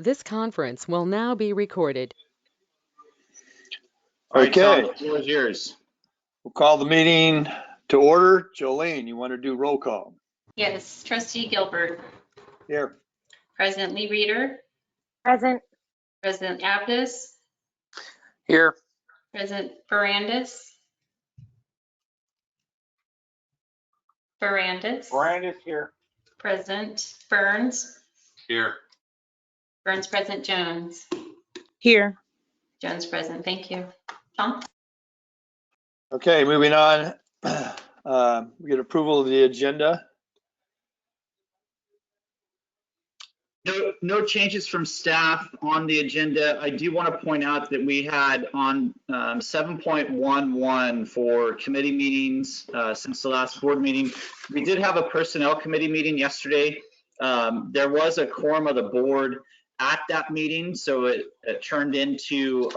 This conference will now be recorded. All right, Okay. Tom, the floor is yours. We'll call the meeting to order. Jolene, you want to do roll call? Yes, Trustee Gilbert. Here. President Lee Reeder. Present. President Aptis. Here. President Barandis. Barandis here. President Burns. Here. Burns present. Jones. Here. Jones present. Thank you. Tom? Okay, moving on. We get approval of the agenda. No changes from staff on the agenda. I do want to point out that we had on 7.11 for committee meetings since the last board meeting. We did have a personnel committee meeting yesterday. There was a quorum of the board at that meeting, so it turned into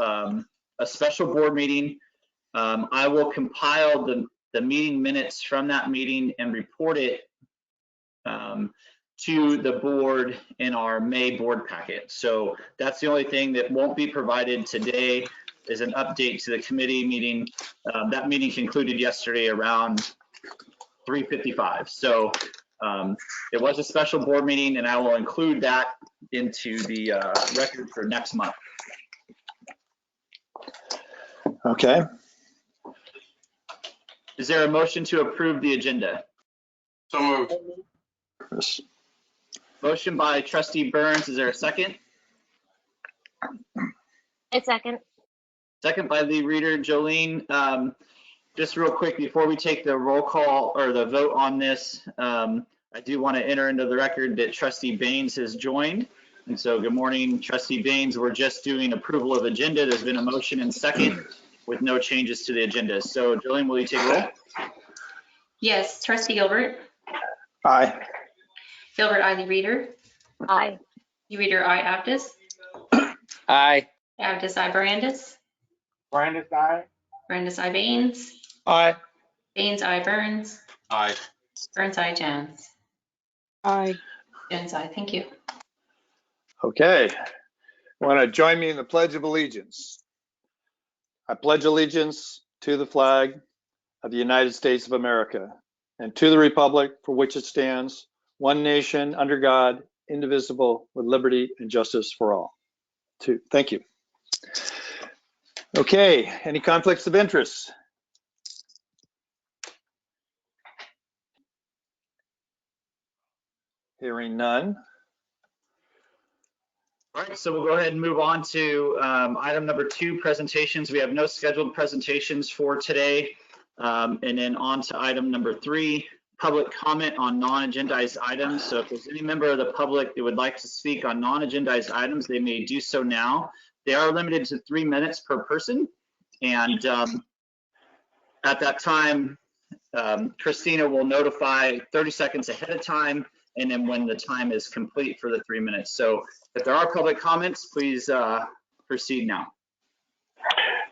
a special board meeting. I will compile the meeting minutes from that meeting and report it to the board in our May board packet. So that's the only thing that won't be provided today is an update to the committee meeting. That meeting concluded yesterday around 3:55. So it was a special board meeting, and I will include that into the record for next month. Okay. Is there a motion to approve the agenda? So moved. Chris. Motion by Trustee Burns. Is there a second? A second. Second by Lee Reeder. Jolene, just real quick before we take the roll call or the vote on this, I do want to enter into the record that Trustee Baines has joined. And so good morning, Trustee Baines. We're just doing approval of agenda. There's been a motion and second with no changes to the agenda. So Jolene, will you take roll? Yes, Trustee Gilbert. Aye. Gilbert, I. Lee Reeder. Aye. Lee Reeder, I. Aptis. Aye. Aptis, I. Barandis. Barandis, aye. Barandis, I. Baines. Aye. Baines, I. Burns. Aye. Burns, I. Jones. Aye. Jones, I. Thank you. Okay. Want to join me in the Pledge of Allegiance? I pledge allegiance to the flag of the United States of America and to the republic for which it stands, one nation under God, indivisible, with liberty and justice for all. Thank you. Okay, any conflicts of interest? Hearing none. All right, so we'll go ahead and move on to item number 2, presentations. We have no scheduled presentations for today. And then on to item number 3, public comment on non-agendized items. So if there's any member of the public that would like to speak on non-agendized items, they may do so now. They are limited to 3 minutes per person. And at that time, Christina will notify 30 seconds ahead of time, and then when the time is complete for the 3 minutes. So if there are public comments, please proceed now.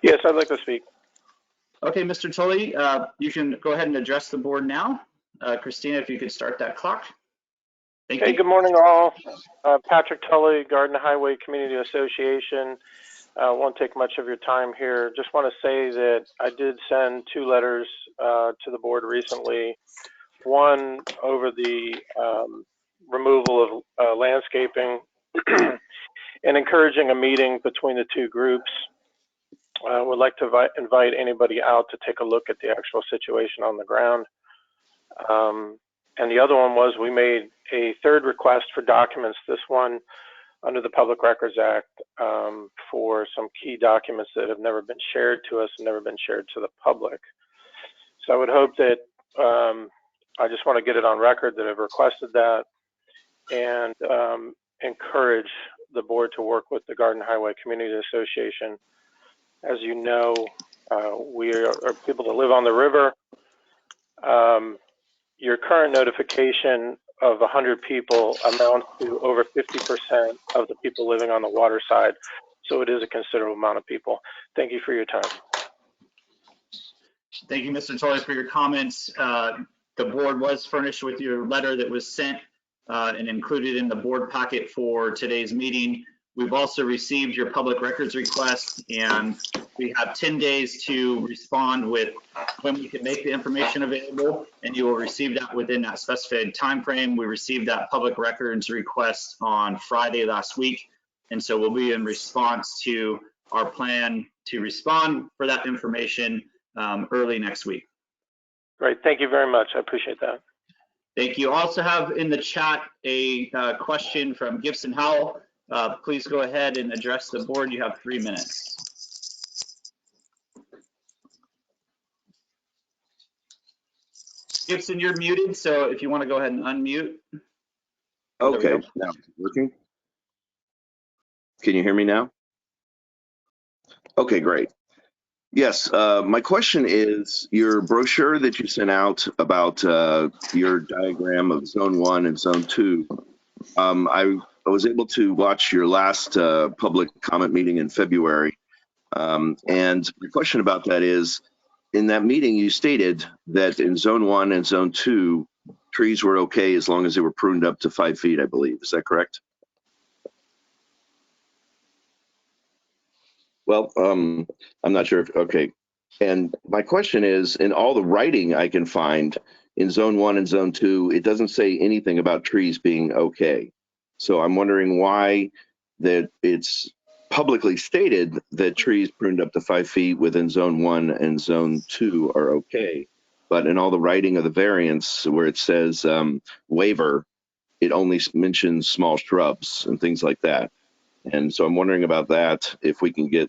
Yes, I'd like to speak. Okay, Mr. Tully, you can go ahead and address the board now. Christina, if you could start that clock. Thank you. Hey, good morning all. Patrick Tully, Garden Highway Community Association. Won't take much of your time here. Just want to say that I did send 2 letters to the board recently. One over the removal of landscaping and encouraging a meeting between the 2 groups. Would like to invite anybody out to take a look at the actual situation on the ground. And the other one was we made a 3rd request for documents, this one under the Public Records Act, for some key documents that have never been shared to us and never been shared to the public. So I would hope that, I just want to get it on record that I've requested that and encourage the board to work with the Garden Highway Community Association. As you know, we are people that live on the river. Your current notification of 100 people amounts to over 50% of the people living on the water side. So it is a considerable amount of people. Thank you for your time. Thank you, Mr. Tully, for your comments. The board was furnished with your letter that was sent and included in the board packet for today's meeting. We've also received your public records request, and we have 10 days to respond with when we can make the information available, and you will receive that within that specified time frame. We received that public records request on Friday last week, and so we'll be in response to our plan to respond for that information early next week. Great. Thank you very much. I appreciate that. Thank you. Also have in the chat a question from Gibson Howell. Please go ahead and address the board. You have 3 minutes. Gibson, you're muted, so if you want to go ahead and unmute. Okay, now it's working. Can you hear me now? Okay, great. Yes, my question is your brochure that you sent out about your diagram of Zone 1 and Zone 2. I was able to watch your last public comment meeting in February. And the question about that is, in that meeting, you stated that in Zone 1 and Zone 2, trees were okay as long as they were pruned up to 5 feet, I believe. Is that correct? Well, I'm not sure if, okay. And my question is, in all the writing I can find in Zone 1 and Zone 2, it doesn't say anything about trees being okay. So I'm wondering why that it's publicly stated that trees pruned up to 5 feet within Zone 1 and Zone 2 are okay. But in all the writing of the variance where it says waiver, it only mentions small shrubs and things like that. And so I'm wondering about that, if we can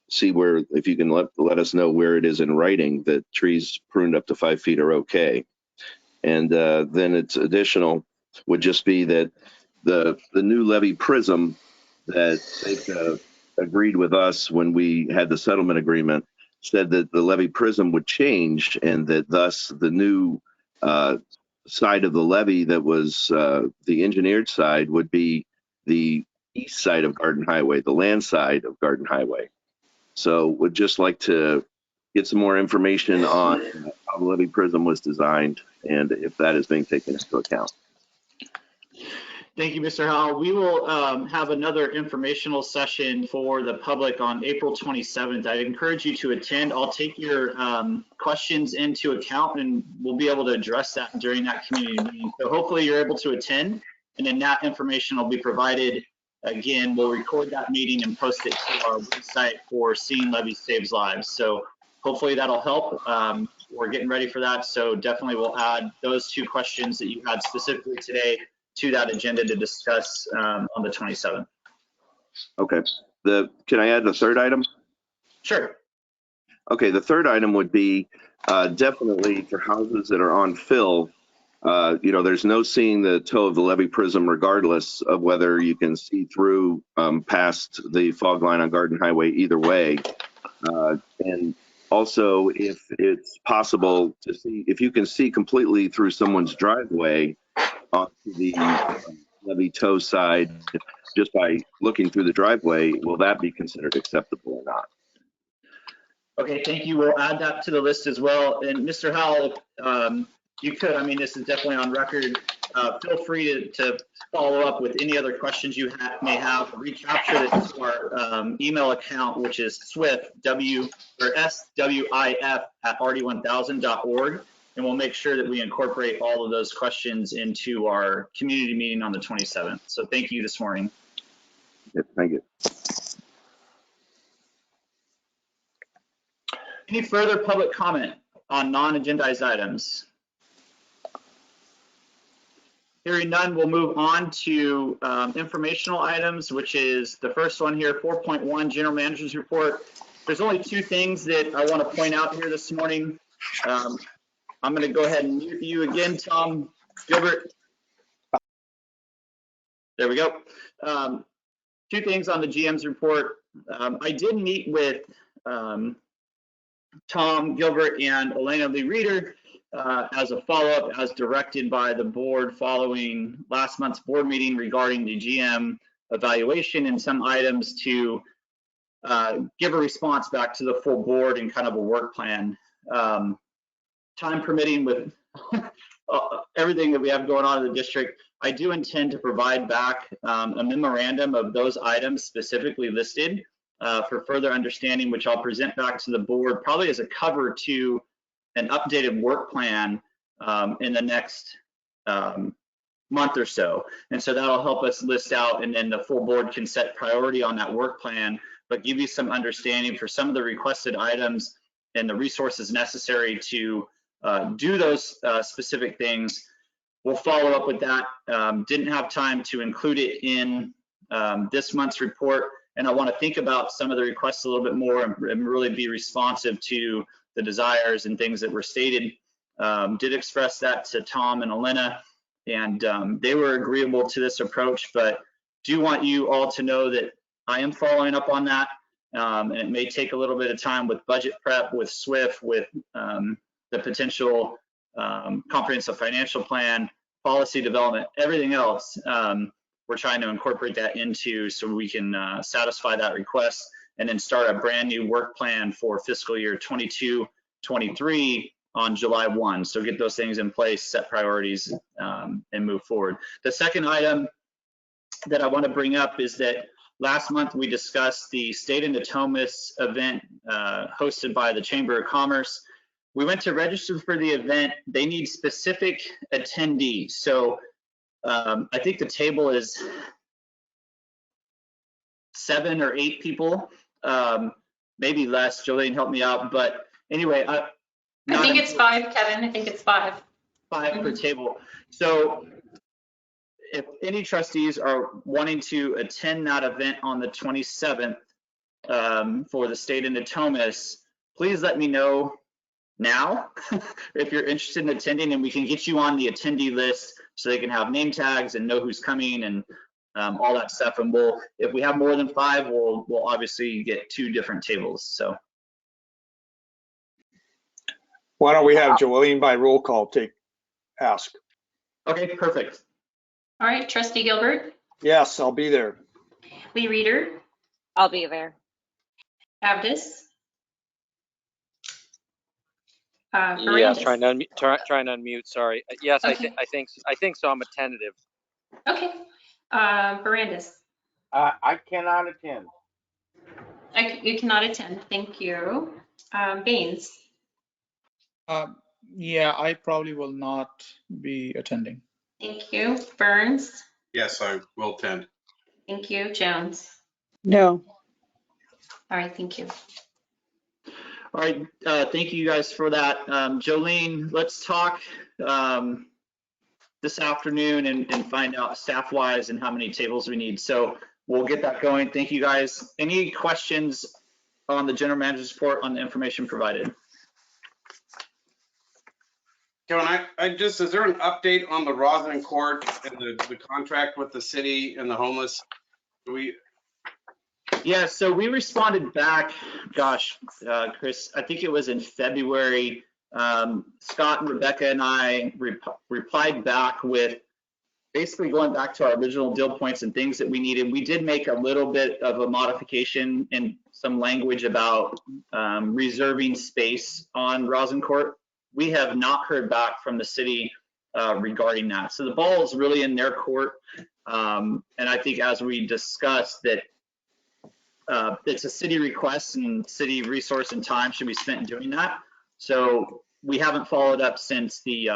see where, if you can let us know where it is in writing that trees pruned up to 5 feet are okay. And then it's additional would just be that the new levee prism that they've agreed with us when we had the settlement agreement said that the levee prism would change, and that thus the new side of the levee that was the engineered side would be the east side of Garden Highway, the land side of Garden Highway. So would just like to get some more information on how the levee prism was designed and if that is being taken into account. Thank you, Mr. Howell. We will have another informational session for the public on April 27th. I'd encourage you to attend. I'll take your questions into account, and we'll be able to address that during that community meeting. So hopefully you're able to attend, and then that information will be provided. Again, we'll record that meeting and post it to our website for Seeing Levees Saves Lives. So hopefully that'll help. We're getting ready for that. So definitely we'll add those two questions that you had specifically today to that agenda to discuss on the 27th. Okay. Can I add the third item? Sure. Okay, the third item would be definitely for houses that are on fill. There's no seeing the toe of the levee prism regardless of whether you can see through past the fog line on Garden Highway either way. And also, if it's possible to see, if you can see completely through someone's driveway onto the levee toe side just by looking through the driveway, will that be considered acceptable or not? Okay, thank you. We'll add that to the list as well. And Mr. Howell, you could, I mean, this is definitely on record. Feel free to follow up with any other questions you may have. Recapture it to our email account, which is SWIF, SWIF at rd1000.org. And we'll make sure that we incorporate all of those questions into our community meeting on the 27th. So thank you this morning. Yep, thank you. Any further public comment on non-agendized items? Hearing none, we'll move on to informational items, which is the first one here, 4.1 General Manager's Report. There's only two things that I want to point out here this morning. I'm going to go ahead and mute you again, Tom Gilbert. There we go. Two things on the GM's report. I did meet with Tom Gilbert and Elena Lee Reeder as a follow-up as directed by the board following last month's board meeting regarding the GM evaluation and some items to give a response back to the full board and kind of a work plan. Time permitting with everything that we have going on in the district, I do intend to provide back a memorandum of those items specifically listed for further understanding, which I'll present back to the board probably as a cover to an updated work plan in the next month or so. And so that'll help us list out, and then the full board can set priority on that work plan, but give you some understanding for some of the requested items and the resources necessary to do those specific things. We'll follow up with that. Didn't have time to include it in this month's report, and I want to think about some of the requests a little bit more and really be responsive to the desires and things that were stated. Did express that to Tom and Elena, and they were agreeable to this approach, but do want you all to know that I am following up on that, and it may take a little bit of time with budget prep, with SWIFT, with the potential comprehensive financial plan, policy development, everything else. We're trying to incorporate that into so we can satisfy that request and then start a brand new work plan for fiscal year 22-23 on July 1. So get those things in place, set priorities, and move forward. The second item that I want to bring up is that last month we discussed the State in Natomas event hosted by the Chamber of Commerce. We went to register for the event. They need specific attendees. So I think the table is 7 or 8 people, maybe less. Jolene, help me out. But anyway, I think it's 5, Kevin. I think it's 5. 5 per table. So if any trustees are wanting to attend that event on the 27th for the State in Natomas, please let me know now if you're interested in attending, and we can get you on the attendee list so they can have name tags and know who's coming and all that stuff. And if we have more than 5, we'll obviously get 2 different tables. So Why don't we have Jolene by roll call ask? okay, perfect. All right, Trustee Gilbert, Yes, I'll be there. Lee Reader, I'll be there. Abdus. Yes, Barandis. trying to unmute. Sorry. Yes, Okay. I think so. I'm a tentative. Okay. Barandis. I cannot attend. You cannot attend. Thank you. Baines. Yeah, I probably will not be attending. Thank you. Burns. Yes, I will attend. Thank you. Jones. No. All right. Thank you. All right, thank you guys for that. Jolene, let's talk this afternoon and find out staff-wise and how many tables we need. So we'll get that going. Thank you guys. Any questions on the general manager's report on the information provided? Kevin, is there an update on the Rosin Court and the contract with the city and the homeless? Yeah, so we responded back, gosh, Chris, I think it was in February. Scott and Rebecca and I replied back with basically going back to our original deal points and things that we needed. We did make a little bit of a modification in some language about reserving space on Rosin Court. We have not heard back from the city regarding that. So the ball is really in their court. And I think as we discussed that it's a city request and city resource and time should be spent in doing that. So we haven't followed up since the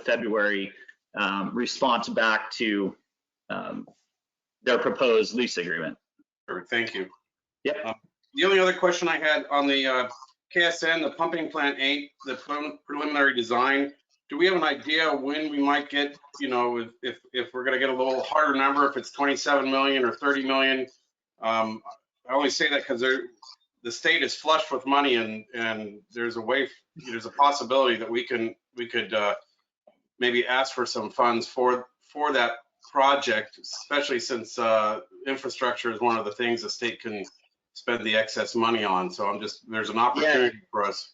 February response back to their proposed lease agreement. Perfect, thank you. Yep. The only other question I had on the KSN, the pumping plant 8, the preliminary design, do we have an idea when we might get, if we're going to get a little harder number, if it's 27 million or 30 million? I only say that because the state is flush with money, and there's a possibility that we could maybe ask for some funds for that project, especially since infrastructure is one of the things the state can spend the excess money on. So there's an opportunity for us.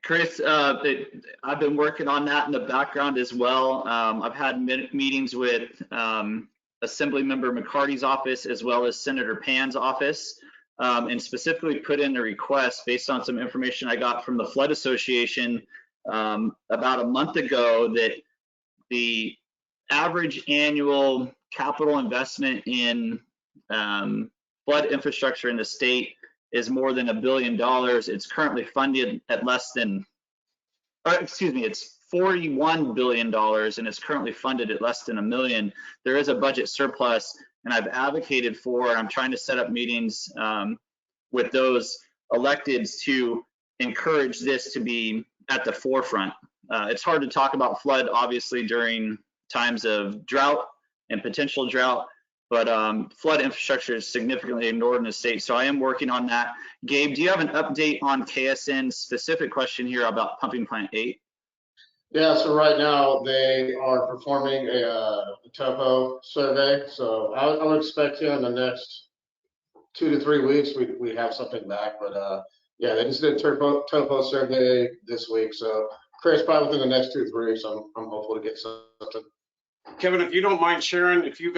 Chris, I've been working on that in the background as well. I've had meetings with Assemblymember McCarty's office as well as Senator Pan's office, and specifically put in a request based on some information I got from the Flood Association about a month ago that the average annual capital investment in flood infrastructure in the state is more than $1 billion. It's currently funded at less than, it's $41 billion, and it's currently funded at less than $1 million. There is a budget surplus, and I've advocated for, and I'm trying to set up meetings with those electeds to encourage this to be at the forefront. It's hard to talk about flood, obviously, during times of drought and potential drought, but flood infrastructure is significantly ignored in the state. So I am working on that. Gabe, do you have an update on KSN's specific question here about pumping plant 8? Yeah, so right now they are performing a topo survey. So I would expect in the next 2 to 3 weeks we have something back. But yeah, they just did a topo survey this week. So Chris, probably within the next 2 to 3 weeks, I'm hopeful to get something. Kevin, if you don't mind sharing, if you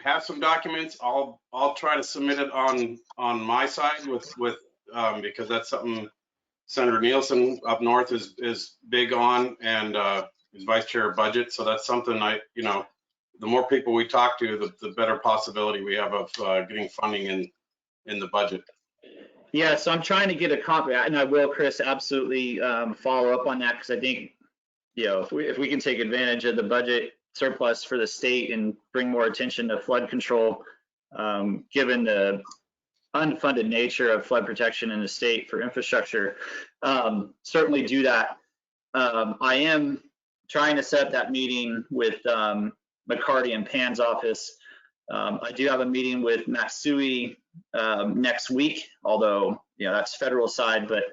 have some documents, I'll try to submit it on my side with because that's something Senator Nielsen up north is big on, and is vice chair of budget. So that's something the more people we talk to, the better possibility we have of getting funding in the budget. Yeah, so I'm trying to get a copy, and I will, Chris, absolutely follow up on that, because I think, if we can take advantage of the budget surplus for the state and bring more attention to flood control, given the unfunded nature of flood protection in the state for infrastructure, certainly do that. I am trying to set up that meeting with McCarty and Pan's office. I do have a meeting with Matsui next week, although that's federal side, but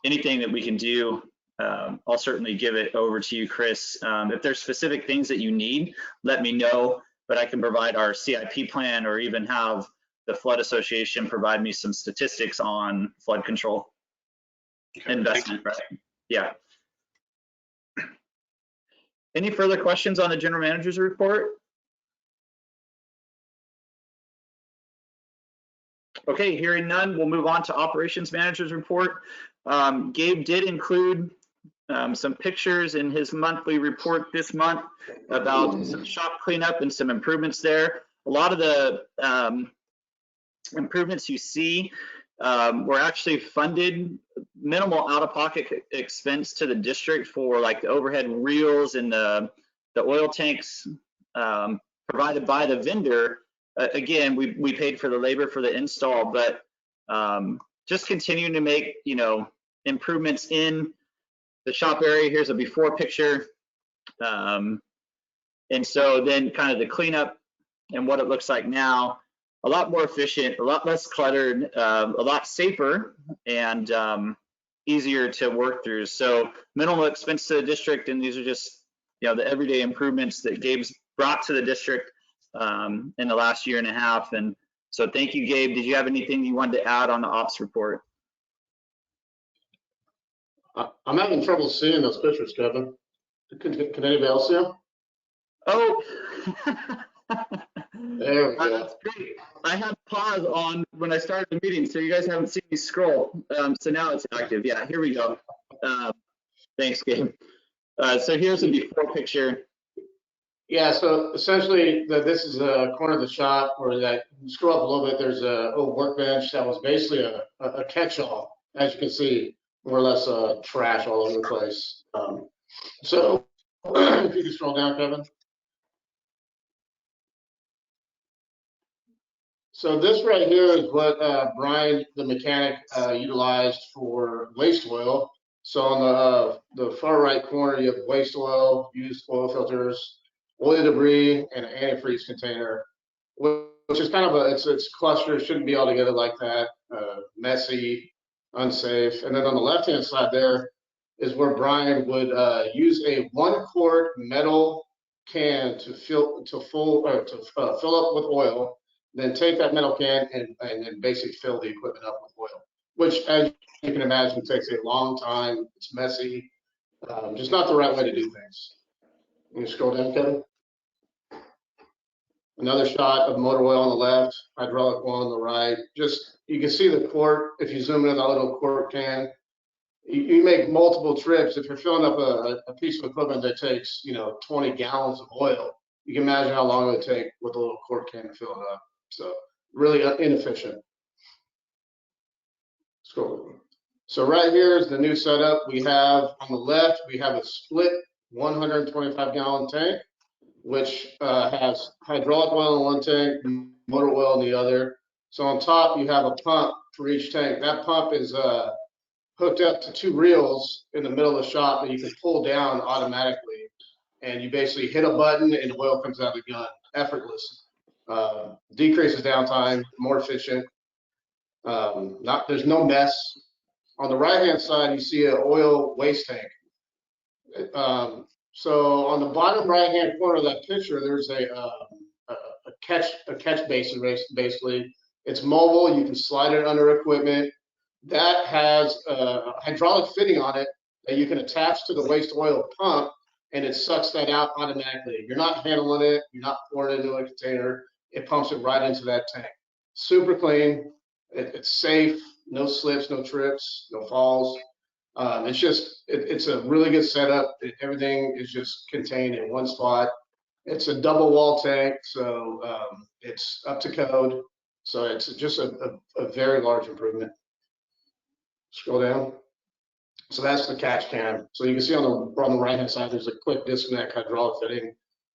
anything that we can do, I'll certainly give it over to you, Chris. If there's specific things that you need, let me know, but I can provide our CIP plan, or even have the Flood Association provide me some statistics on flood control investment, right? Yeah. Any further questions on the general manager's report? Okay, hearing none, we'll move on to operations manager's report. Gabe did include some pictures in his monthly report this month about some shop cleanup and some improvements there. A lot of the improvements you see were actually funded, minimal out-of-pocket expense to the district for like the overhead reels and the oil tanks provided by the vendor. Again, we paid for the labor for the install, but just continuing to make improvements in the shop area. Here's a before picture, and so then kind of the cleanup and what it looks like now. A lot more efficient, a lot less cluttered, a lot safer, and easier to work through. So minimal expense to the district, and these are just the everyday improvements that Gabe's brought to the district in the last year and a half. And so thank you, Gabe. Did you have anything you wanted to add on the ops report? I'm having trouble seeing those pictures, Kevin. Can anybody else see them? Oh, there we go. That's great. I had pause on when I started the meeting, so you guys haven't seen me scroll. So now it's active. Yeah, here we go. Thanks, Gabe. So here's a before picture. Yeah, so essentially this is a corner of the shop where that, you scroll up a little bit, there's a old workbench that was basically a catch-all. As you can see, more or less trash all over the place. So if you can scroll down, Kevin. So this right here is what Brian, the mechanic, utilized for waste oil. So on the far right corner, you have waste oil, used oil filters, oil debris, and an antifreeze container, which is kind of it's clustered, shouldn't be all together like that, messy, unsafe. And then on the left-hand side there is where Brian would use a 1-quart metal can to fill up with oil, then take that metal can and then basically fill the equipment up with oil, which, as you can imagine, takes a long time. It's messy, just not the right way to do things. Can you scroll down, Kevin? Another shot of motor oil on the left, hydraulic oil on the right. Just, you can see the quart, if you zoom in on that little quart can, you make multiple trips. If you're filling up a piece of equipment that takes, 20 gallons of oil, you can imagine how long it would take with a little quart can to fill it up. So really inefficient. Scroll. So right here is the new setup. We have on the left, we have a split 125 gallon tank, which has hydraulic oil in one tank, motor oil in the other. So on top, you have a pump for each tank. That pump is hooked up to 2 reels in the middle of the shop that you can pull down automatically. And you basically hit a button and the oil comes out of the gun, effortless. Decreases downtime, more efficient. There's no mess. On the right-hand side, you see an oil waste tank. So on the bottom right-hand corner of that picture, there's a catch basin, basically. It's mobile. You can slide it under equipment. That has a hydraulic fitting on it that you can attach to the waste oil pump, and it sucks that out automatically. You're not handling it. You're not pouring it into a container. It pumps it right into that tank. Super clean. It's safe. No slips, no trips, no falls. It's a really good setup. Everything is just contained in one spot. It's a double wall tank, so it's up to code. So it's just a very large improvement. Scroll down. So that's the catch can. So you can see on the right hand side, there's a quick disconnect hydraulic fitting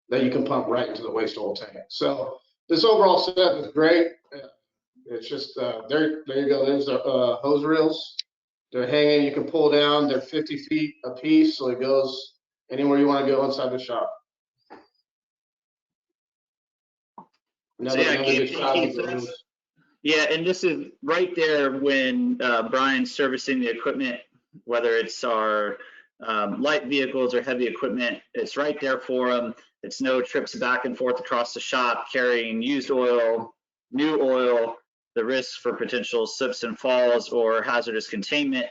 that you can pump right into the waste oil tank. So this overall setup is great. It's just there you go. There's the hose reels. They're hanging. You can pull down. They're 50 feet a piece, so it goes anywhere you want to go inside the shop. So yeah, and this is right there when Brian's servicing the equipment, whether it's our light vehicles or heavy equipment, it's right there for him. It's no trips back and forth across the shop carrying used oil, new oil, the risk for potential slips and falls or hazardous containment.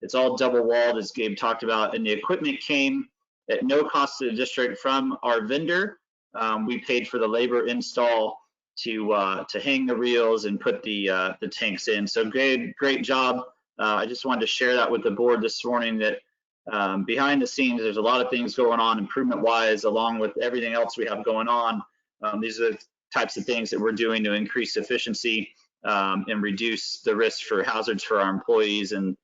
It's all double walled, as Gabe talked about, and the equipment came at no cost to the district from our vendor. We paid for the labor install to hang the reels and put the tanks in. So great job. I just wanted to share that with the board this morning, that behind the scenes, there's a lot of things going on improvement wise, along with everything else we have going on. These are the types of things that we're doing to increase efficiency and reduce the risk for hazards for our employees and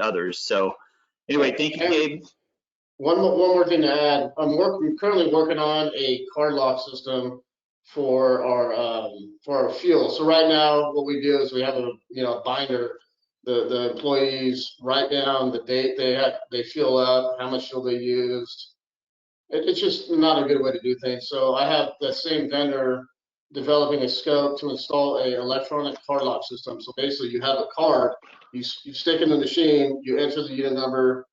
others. So anyway, thank you, Gabe. One more thing to add. I'm currently working on a card lock system for our fuel. So right now, what we do is we have a binder. The employees write down the date they fuel up, how much fuel they used. It's just not a good way to do things. So I have the same vendor developing a scope to install an electronic card lock system. So basically, you have a card, you stick in the machine, you enter the unit number,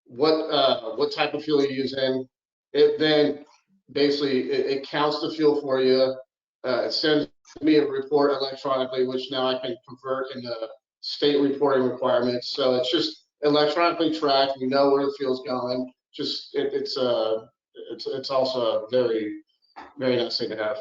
what type of fuel you're using. It then basically it counts the fuel for you. It sends me a report electronically, which now I can convert into state reporting requirements. So it's just electronically tracked. We know where the fuel's going. Just it's also a very, very nice thing to have.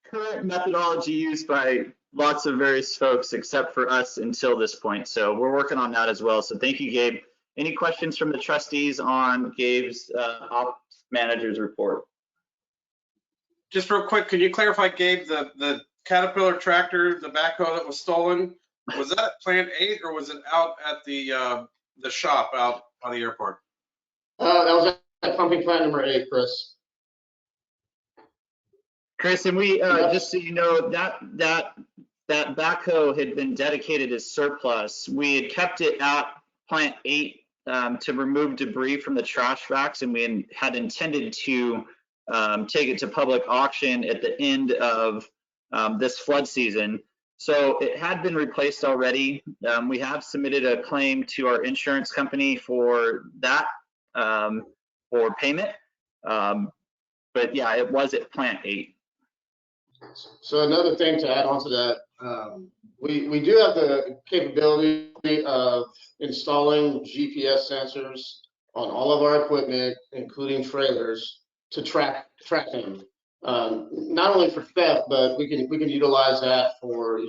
Current methodology used by lots of various folks except for us until this point. So we're working on that as well. So thank you, Gabe. Any questions from the trustees on Gabe's ops manager's report? Just real quick, could you clarify, Gabe, the Caterpillar tractor, the backhoe that was stolen, was that at Plant 8 or was it out at the shop out by the airport? That was at pumping plant number 8, Chris. Chris, and we just so you know, that backhoe had been dedicated as surplus. We had kept it at Plant 8 to remove debris from the trash racks, and we had intended to take it to public auction at the end of this flood season. So it had been replaced already. We have submitted a claim to our insurance company for that, for payment. But yeah, it was at Plant 8. So another thing to add on to that, we do have the capability of installing GPS sensors on all of our equipment, including trailers, to track them. Not only for theft, but we can utilize that for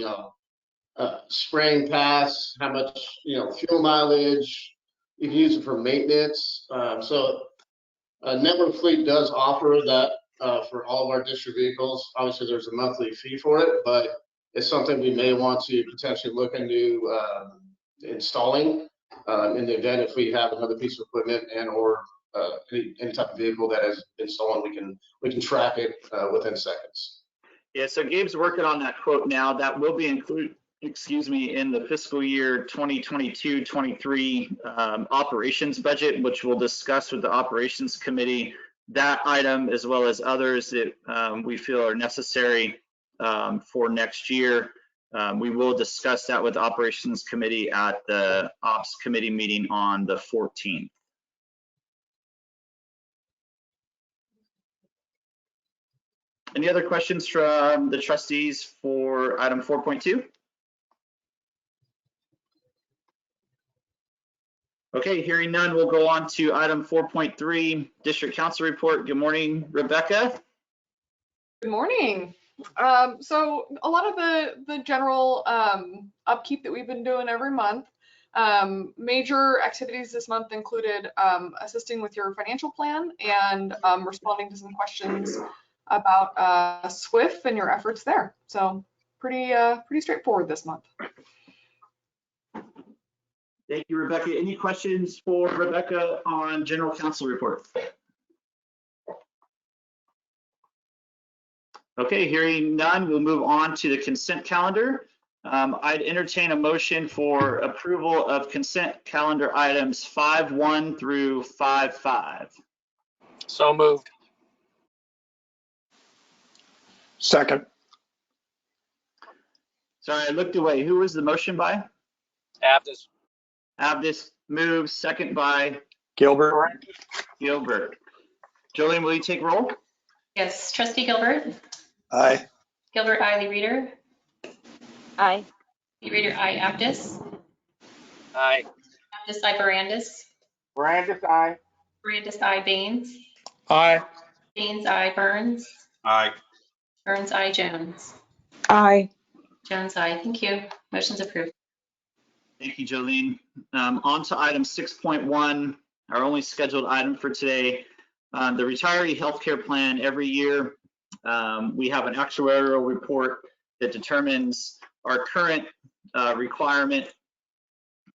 spraying pass, how much, fuel mileage. You can use it for maintenance. So Network Fleet does offer that for all of our district vehicles. Obviously, there's a monthly fee for it, but it's something we may want to potentially look into installing in the event if we have another piece of equipment and or any type of vehicle that has been stolen, we can track it within seconds. Yeah, so Gabe's working on that quote now. That will be included, in the fiscal year 2022-23 operations budget, which we'll discuss with the operations committee. That item, as well as others that we feel are necessary for next year. We will discuss that with the operations committee at the ops committee meeting on the 14th. Any other questions from the trustees for item 4.2? Okay, hearing none, we'll go on to item 4.3, District Council Report. Good morning, Rebecca. Good morning. So a lot of the general upkeep that we've been doing every month. Major activities this month included assisting with your financial plan and responding to some questions about SWIFT and your efforts there. So pretty straightforward this month. Thank you, Rebecca. Any questions for Rebecca on General Council Report? Okay, hearing none, we'll move on to the consent calendar. I'd entertain a motion for approval of consent calendar items 5.1 through 5.5. So moved. Second. Sorry, I looked away. Who was the motion by? Abdus. Abdus moves, second by Gilbert. Gilbert. Jolene, will you take roll? Yes, Trustee Gilbert. Aye. Gilbert, aye. Lee Reader. Aye. Lee Reader, aye. Abdus. Aye. Abdus, aye. Barandis. Brandis, aye. Barandis, aye. Baines. Aye. Baines, aye. Burns. Aye. Burns, aye. Jones. Aye. Jones, aye. Thank you. Motion's approved. Thank you, Jolene. On to item 6.1, our only scheduled item for today. The retiree healthcare plan. Every year, we have an actuarial report that determines our current requirement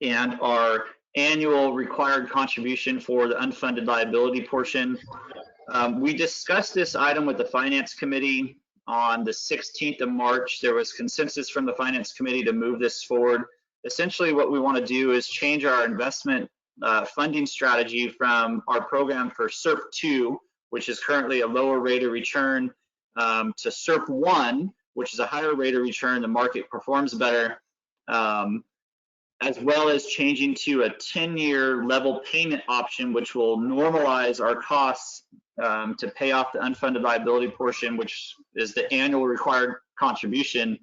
and our annual required contribution for the unfunded liability portion. We discussed this item with the Finance Committee on the 16th of March. There was consensus from the Finance Committee to move this forward. Essentially, what we want to do is change our investment funding strategy from our program for SERP 2, which is currently a lower rate of return, to SERP 1, which is a higher rate of return. The market performs better, as well as changing to a 10-year level payment option, which will normalize our costs to pay off the unfunded liability portion, which is the annual required contribution.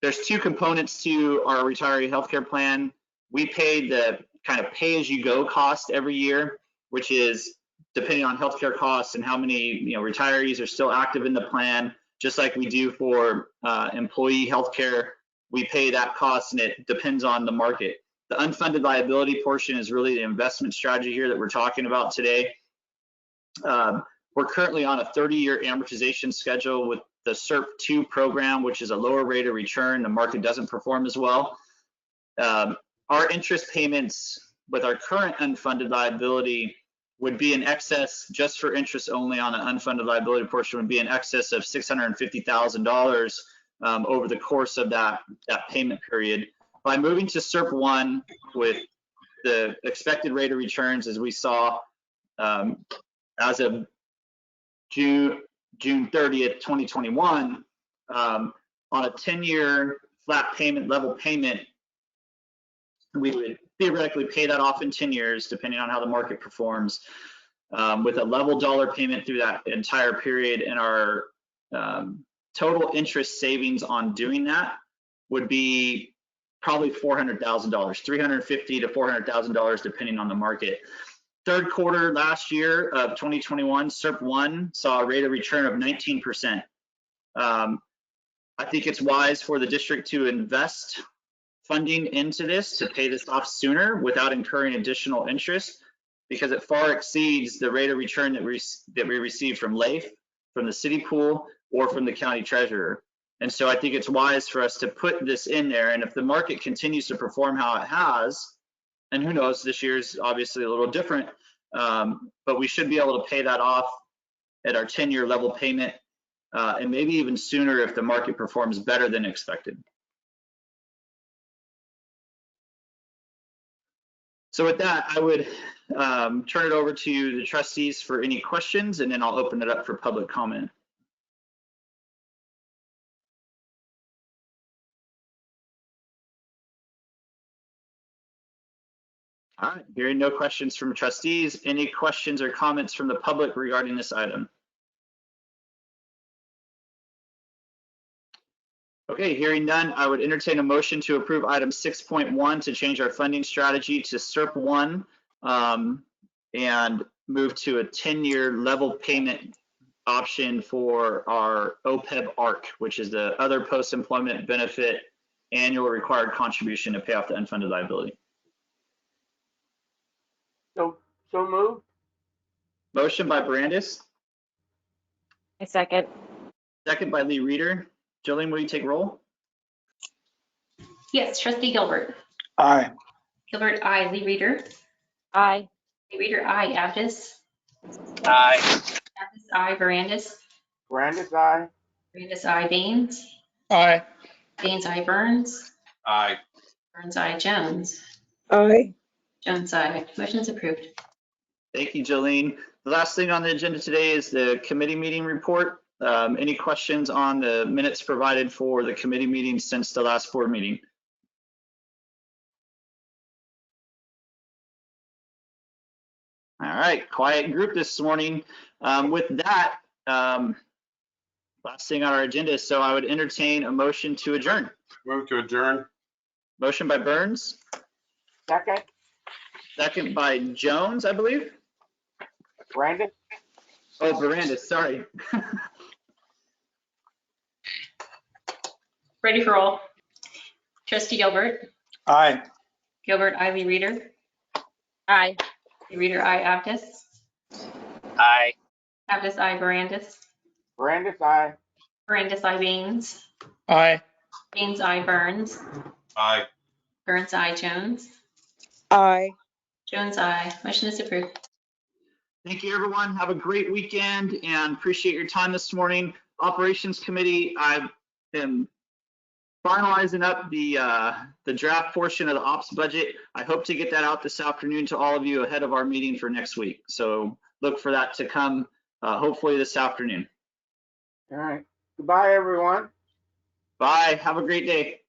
There's two components to our retiree healthcare plan. We pay the kind of pay-as-you-go cost every year, which is depending on healthcare costs and how many retirees are still active in the plan. Just like we do for employee healthcare, we pay that cost, and it depends on the market. The unfunded liability portion is really the investment strategy here that we're talking about today. We're currently on a 30-year amortization schedule with the SERP 2 program, which is a lower rate of return. The market doesn't perform as well. Our interest payments with our current unfunded liability would be in excess, just for interest only on an unfunded liability portion, would be in excess of $650,000 over the course of that payment period. By moving to SERP 1 with the expected rate of returns, as we saw as of June 30th, 2021, on a 10-year flat payment level payment, we would theoretically pay that off in 10 years, depending on how the market performs, with a level dollar payment through that entire period. And our total interest savings on doing that would be probably $400,000, $350,000 to $400,000, depending on the market. Third quarter last year of 2021, SERP 1 saw a rate of return of 19%. I think it's wise for the district to invest funding into this to pay this off sooner without incurring additional interest, because it far exceeds the rate of return that we receive from LAIF, from the city pool, or from the county treasurer. And so I think it's wise for us to put this in there. And if the market continues to perform how it has, and who knows, this year's obviously a little different, but we should be able to pay that off at our 10-year level payment, and maybe even sooner if the market performs better than expected. So with that, I would turn it over to the trustees for any questions, and then I'll open it up for public comment. All right, hearing no questions from trustees, any questions or comments from the public regarding this item? Okay, hearing none, I would entertain a motion to approve item 6.1 to change our funding strategy to SERP 1 and move to a 10-year level payment option for our OPEB ARC, which is the other post-employment benefit annual required contribution to pay off the unfunded liability. So moved. Motion by Brandis, I second. second by Lee Reeder. Jillian, will you take roll? Yes, Trustee Gilbert. Aye. Gilbert, aye. Lee Reeder. Aye. Lee Reeder, aye. Abdus. Aye. Abdus, aye. Barandis. Brandis, aye. Barandis, aye. Baines. Aye. Baines, aye. Burns. Aye. Burns, aye. Jones. Aye. Jones, aye. Motion is approved. Thank you, Jillian. The last thing on the agenda today is the committee meeting report. Any questions on the minutes provided for the committee meeting since the last board meeting? All right, quiet group this morning. With that, last thing on our agenda, so I would entertain a motion to adjourn. Move to adjourn. Motion by Burns, Second. second by Jones, I believe. Brandis. Oh, Barandis, sorry. Ready for roll. Trustee Gilbert. Aye. Gilbert, aye. Lee Reeder. Aye. Lee Reeder, aye. Abdus. Aye. Abdus, aye. Barandis. Brandis, aye. Barandis, aye. Baines. Aye. Baines, aye. Burns. Aye. Burns, aye. Jones. Aye. Jones, aye. Motion is approved. Thank you, everyone. Have a great weekend and appreciate your time this morning. Operations Committee, I am finalizing up the draft portion of the ops budget. I hope to get that out this afternoon to all of you ahead of our meeting for next week. So look for that to come hopefully this afternoon. All right. Goodbye, everyone. Bye. Have a great day.